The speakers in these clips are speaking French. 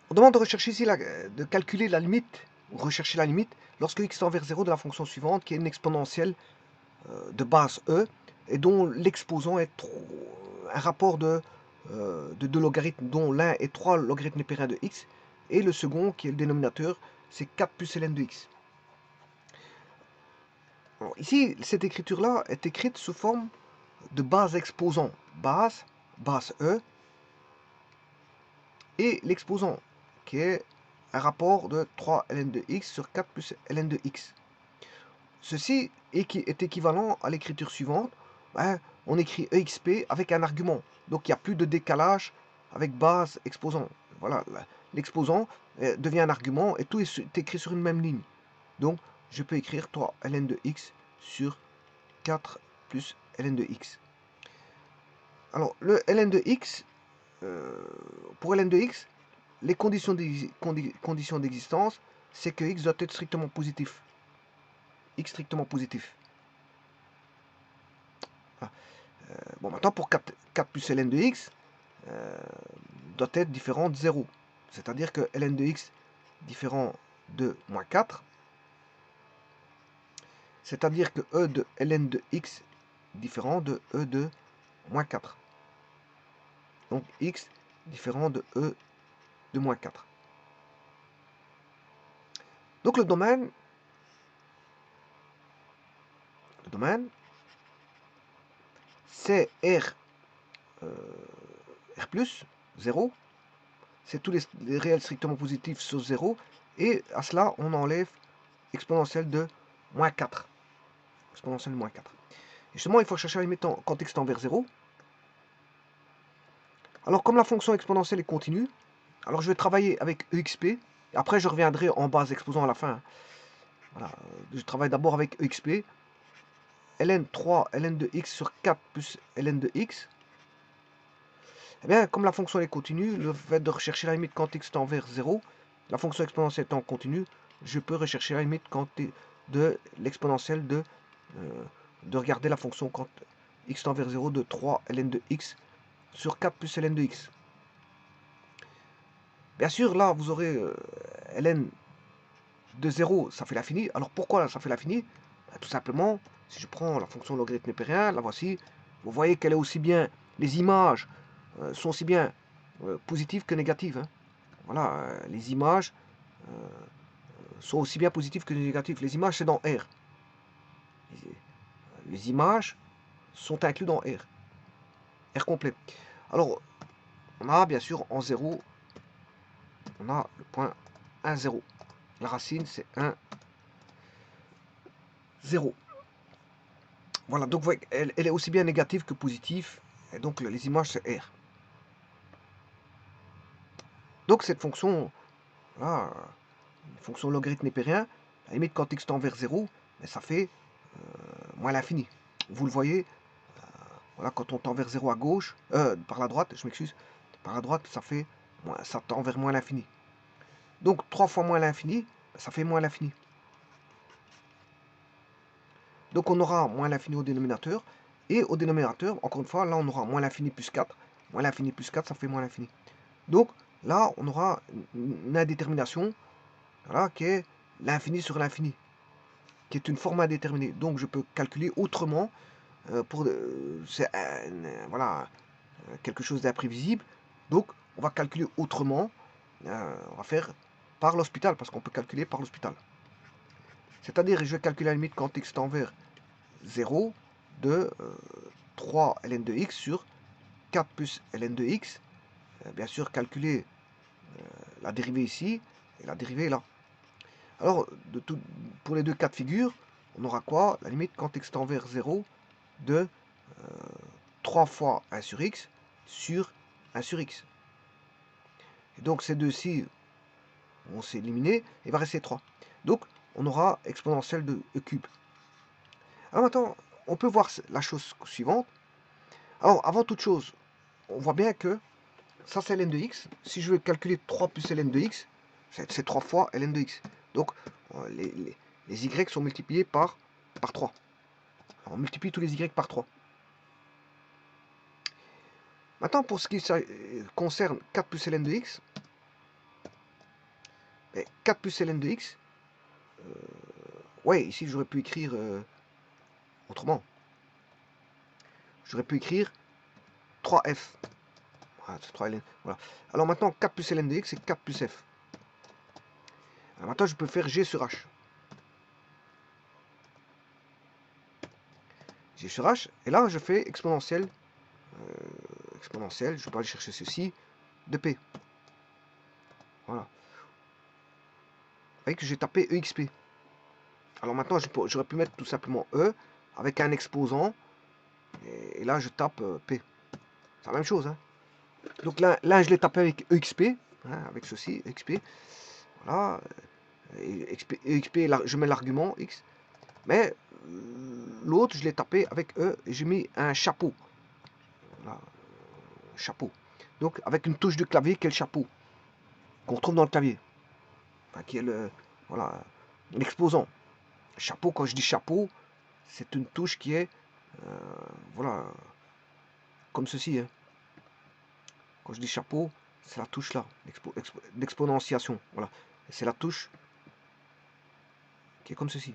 On demande de rechercher ici, de calculer la limite, ou rechercher la limite, lorsque x tend vers 0 de la fonction suivante, qui est une exponentielle de base e, et dont l'exposant est un rapport de deux logarithmes, dont l'un est 3 logarithmes népériens de x, et le second, qui est le dénominateur, c'est 4 plus ln de x. Alors, ici, cette écriture-là est écrite sous forme de base exposant, base e, et l'exposant, qui est un rapport de 3 ln de x sur 4 plus ln de x. Ceci est équivalent à l'écriture suivante. On écrit exp avec un argument. Donc il n'y a plus de décalage avec base exposant. Voilà, l'exposant devient un argument et tout est écrit sur une même ligne. Donc je peux écrire 3 ln de x sur 4 plus ln de x. Alors le ln de x, pour ln de x, les conditions d'existence, c'est que x doit être strictement positif. X strictement positif. Bon, maintenant pour 4 plus ln de x doit être différent de 0. C'est-à-dire que ln de x différent de moins 4. C'est-à-dire que e de ln de x différent de e de moins 4. Donc x différent de e de moins 4. Donc le domaine c'est R, R plus 0. C'est tous les réels strictement positifs sauf 0. Et à cela, on enlève exponentielle de moins 4. Exponentielle de moins 4. Et justement, il faut chercher la limite quand x tend vers 0. Alors, comme la fonction exponentielle est continue, alors je vais travailler avec exp. Après, je reviendrai en base exposant à la fin. Voilà. Je travaille d'abord avec exp. ln 3 ln de x sur 4 plus ln de x. Eh bien, comme la fonction est continue, le fait de rechercher la limite quand x tend vers 0, la fonction exponentielle étant continue, je peux rechercher la limite de l'exponentielle de regarder la fonction quand x tend vers 0 de 3 ln de x sur 4 plus ln de x. Bien sûr, là, vous aurez ln de 0, ça fait l'infini. Alors pourquoi ça fait l'infini? Tout simplement, si je prends la fonction logarithme népérien, la voici, vous voyez qu'elle est aussi bien, les images sont aussi bien positives que négatives. Hein. Voilà, les images sont aussi bien positives que négatives. Les images, c'est dans R. Les images sont incluses dans R. R complet. Alors, on a bien sûr en 0, on a le point 1, 0. La racine, c'est 1, 0. Voilà, donc vous voyez, elle est aussi bien négative que positive. Et donc, les images, c'est R. Donc, cette fonction, là, fonction logarithme népérien, à la limite, quand x tend vers 0, mais ça fait moins l'infini. Vous le voyez, voilà, quand on tend vers 0 à gauche, par la droite, je m'excuse, par la droite, ça tend vers moins l'infini. Donc 3 fois moins l'infini, ça fait moins l'infini. Donc on aura moins l'infini au dénominateur, et au dénominateur, encore une fois, là on aura moins l'infini plus 4. Moins l'infini plus 4, ça fait moins l'infini. Donc là, on aura une indétermination, voilà, qui est l'infini sur l'infini, qui est une forme indéterminée. Donc je peux calculer autrement, c'est voilà, quelque chose d'imprévisible. Donc on va calculer autrement, on va faire par l'hospital, parce qu'on peut calculer par l'hospital. C'est-à-dire, je vais calculer la limite quand x tend vers 0 de 3 ln de x sur 4 plus ln de x. Bien sûr, calculer la dérivée ici et la dérivée là. Alors, pour les deux cas de figure, on aura quoi? La limite quand x tend vers 0 de 3 fois 1 sur x sur 1 sur x. Et donc, ces deux-ci vont s'éliminer et il va rester 3. Donc, on aura exponentielle de e cube. Alors maintenant, on peut voir la chose suivante. Alors, avant toute chose, on voit bien que ça, c'est ln de x. Si je veux calculer 3 plus ln de x, c'est 3 fois ln de x. Donc, les y sont multipliés par 3. Alors, on multiplie tous les y par 3. Maintenant, pour ce qui concerne 4 plus ln de x, Et 4 plus ln de x, ouais, ici j'aurais pu écrire autrement. J'aurais pu écrire 3f. Voilà, c'est 3 ln. Voilà. Alors maintenant, 4 plus ln de x, c'est 4 plus f. Alors maintenant, je peux faire g sur h. G sur h, et là, je fais exponentielle, je vais pas aller chercher ceci, de p. Voilà. Vous voyez que j'ai tapé exp. Alors maintenant, j'aurais pu mettre tout simplement e avec un exposant, et là, je tape p. C'est la même chose, hein. Donc là, je l'ai tapé avec exp, hein, avec ceci, exp. Voilà. exp, je mets l'argument x. Mais l'autre, je l'ai tapé avec e et j'ai mis un chapeau. Voilà. Chapeau. Donc avec une touche de clavier qui est le chapeau. Qu'on retrouve dans le clavier. Enfin, qui est le. Voilà. L'exposant. Chapeau, quand je dis chapeau, c'est une touche qui est. Voilà. Comme ceci. Hein. Quand je dis chapeau, c'est la touche là. D'exponentiation. Voilà. C'est la touche qui est comme ceci.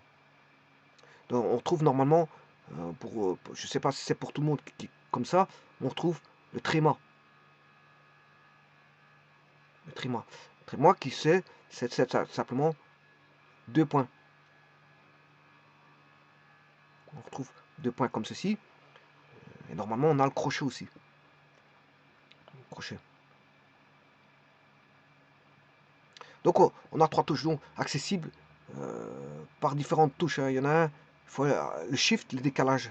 Donc on retrouve normalement, je ne sais pas si c'est pour tout le monde comme ça, on retrouve le tréma. Le tréma. Le tréma qui c'est simplement 2 points. On retrouve 2 points comme ceci. Et normalement on a le crochet aussi. Le crochet. Donc on a 3 touches donc accessibles par différentes touches. Hein. Il y en a un, il faut le shift, le décalage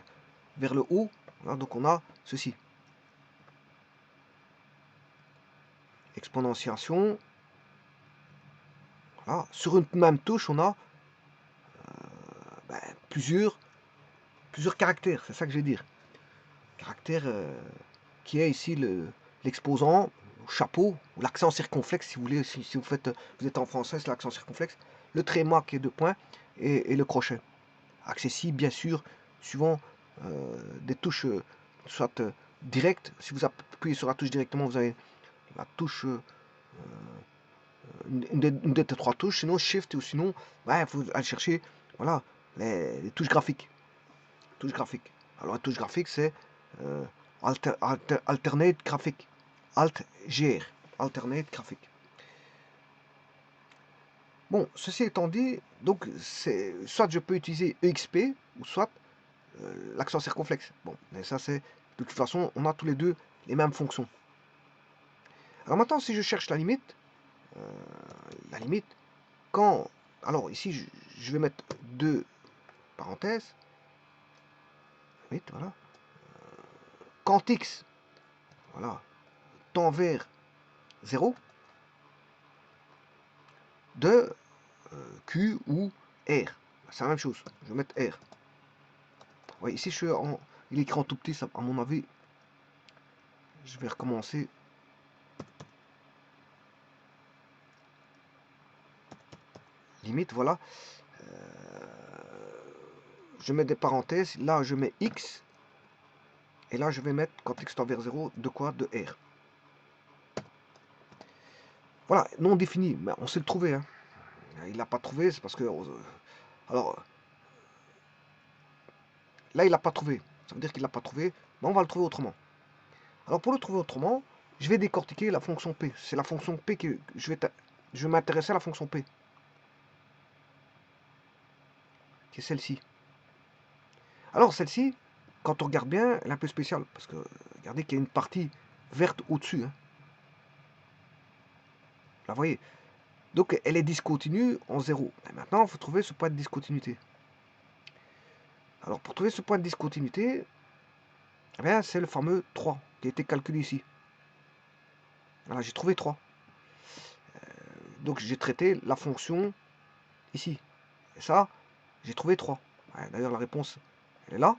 vers le haut. Voilà, donc on a ceci. Exponentiation. Voilà. Sur une même touche, on a plusieurs caractères, c'est ça que je vais dire. Caractère qui est ici l'exposant, chapeau, ou l'accent circonflexe, si vous voulez, si vous êtes en français, c'est l'accent circonflexe, le tréma qui est 2 points, et le crochet. Accessible, bien sûr, suivant des touches, soit directes, si vous appuyez sur la touche directement, vous avez la touche, une des 3 touches, sinon Shift, ou sinon, il faut aller chercher, voilà, les touches graphiques. Touche graphique. Alors la touche graphique, c'est alternate graphique. Alt GR. Alternate graphique. Bon, ceci étant dit, donc soit je peux utiliser EXP ou soit l'accent circonflexe. Bon, mais ça c'est de toute façon, on a tous les deux les mêmes fonctions. Alors maintenant, si je cherche la limite, quand, alors ici je vais mettre 2 parenthèses. Limite, voilà. Quand x, voilà, tend vers 0, de Q ou R. C'est la même chose. Je vais mettre R. Ouais, ici, il est écrit en tout petit, ça, à mon avis. Je vais recommencer. Limite, voilà. Je mets des parenthèses. Là, je mets X. Et là, je vais mettre, quand X tend vers 0, de quoi? De R. Voilà, non défini. Mais on sait le trouver. Hein. Il l'a pas trouvé, c'est parce que... alors, là, il l'a pas trouvé. Ça veut dire qu'il l'a pas trouvé. Mais on va le trouver autrement. Alors, pour le trouver autrement, je vais décortiquer la fonction P. C'est la fonction P que je vais m'intéresser à la fonction P. Qui est celle-ci. Alors, celle-ci, quand on regarde bien, elle est un peu spéciale. Parce que, regardez qu'il y a une partie verte au-dessus. Hein. Là, vous voyez. Donc, elle est discontinue en 0. Et maintenant, il faut trouver ce point de discontinuité. Alors, pour trouver ce point de discontinuité, eh c'est le fameux 3 qui a été calculé ici. Voilà, j'ai trouvé 3. Donc, j'ai traité la fonction ici. Et ça, j'ai trouvé 3. Ouais, d'ailleurs, la réponse, elle est là.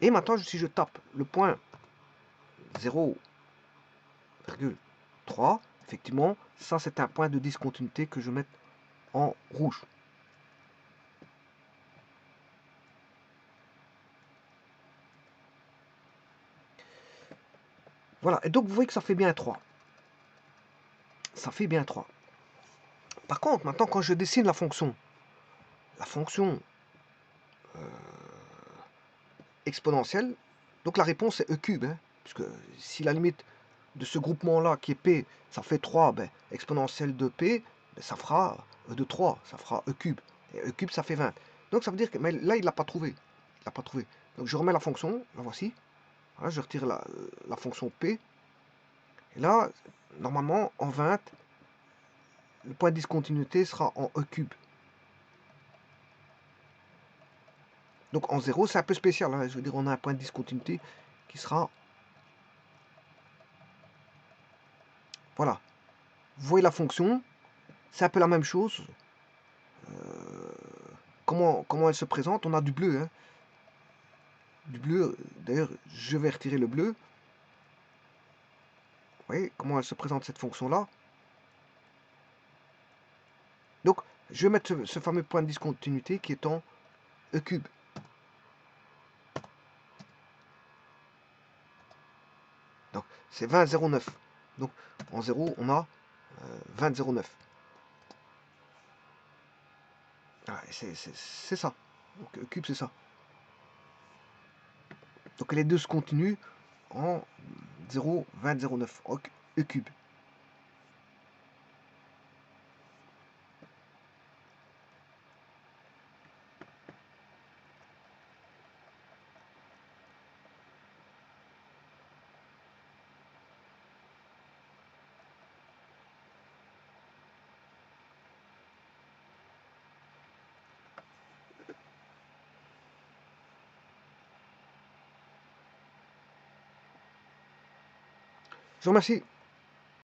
Et maintenant, si je tape le point 0,3, effectivement, ça c'est un point de discontinuité que je vais mettre en rouge. Voilà, et donc vous voyez que ça fait bien 3. ça fait bien 3. Par contre, maintenant, quand je dessine la fonction exponentielle, donc la réponse est e cube, hein, puisque si la limite de ce groupement-là, qui est p, ça fait 3, ben, exponentielle de p, ben, ça fera e de 3, ça fera e cube. Et e cube, ça fait 20. Donc ça veut dire que mais là, il ne l'a pas trouvé. Il l'a pas trouvé. Donc je remets la fonction, la voici. Voilà, je retire la fonction p. Et là, normalement, en 20, le point de discontinuité sera en e cube. Donc en 0, c'est un peu spécial. Hein. Je veux dire, on a un point de discontinuité qui sera... Voilà. Vous voyez la fonction, c'est un peu la même chose. Comment elle se présente? On a du bleu. Hein. Du bleu, d'ailleurs, je vais retirer le bleu. Vous voyez comment elle se présente cette fonction-là? Donc, je vais mettre ce fameux point de discontinuité qui est en e cube. Donc, c'est 20,09. Donc, en 0, on a 20,09. Ah, c'est ça. Donc, e cube, c'est ça. Donc, les deux se continuent en 0,20,09. E cube. Je vous remercie.